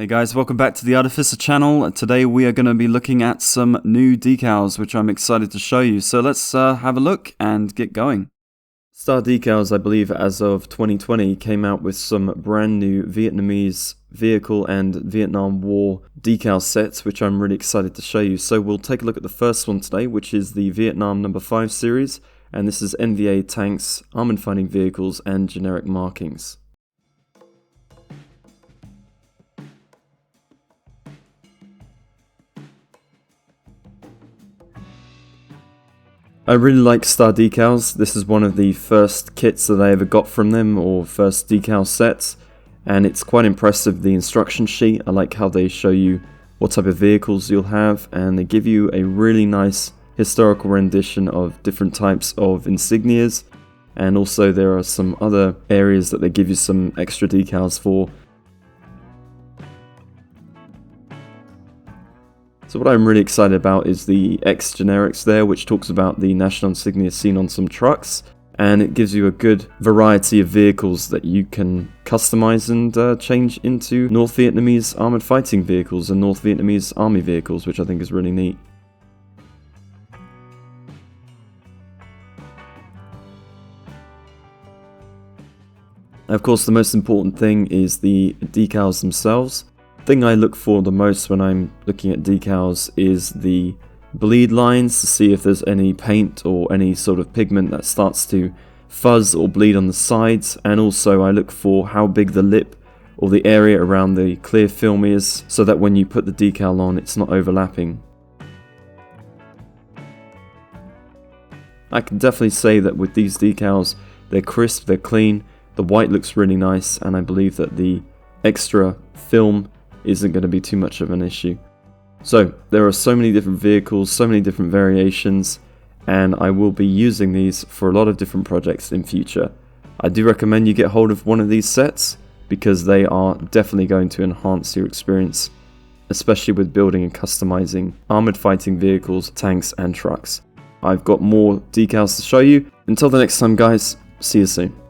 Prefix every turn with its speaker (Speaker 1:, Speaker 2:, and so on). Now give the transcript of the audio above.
Speaker 1: Hey guys, welcome back to the Artificer channel. Today we are going to be looking at some new decals which I'm excited to show you. So let's have a look and get going. Star Decals, I believe as of 2020, came out with some brand new Vietnamese vehicle and Vietnam War decal sets which I'm really excited to show you. So we'll take a look at the first one today, which is the Vietnam No. 5 series, and this is NVA tanks, armored fighting vehicles and generic markings. I really like Star Decals. This is one of the first kits that I ever got from them, or first decal sets, and it's quite impressive, the instruction sheet. I like how they show you what type of vehicles you'll have, and they give you a really nice historical rendition of different types of insignias, and also there are some other areas that they give you some extra decals for. So what I'm really excited about is the X generics there, which talks about the national insignia seen on some trucks, and it gives you a good variety of vehicles that you can customize and change into North Vietnamese armored fighting vehicles and North Vietnamese army vehicles, which I think is really neat. Of course, the most important thing is the decals themselves. The thing I look for the most when I'm looking at decals is the bleed lines, to see if there's any paint or any sort of pigment that starts to fuzz or bleed on the sides, and also I look for how big the lip or the area around the clear film is, so that when you put the decal on it's not overlapping. I can definitely say that with these decals, they're crisp, they're clean, the white looks really nice, and I believe that the extra film isn't going to be too much of an issue. So there are so many different vehicles, so many different variations, and I will be using these for a lot of different projects in future. I do recommend you get hold of one of these sets because they are definitely going to enhance your experience, especially with building and customizing armored fighting vehicles, tanks and trucks. I've got more decals to show you. Until the next time guys, see you soon.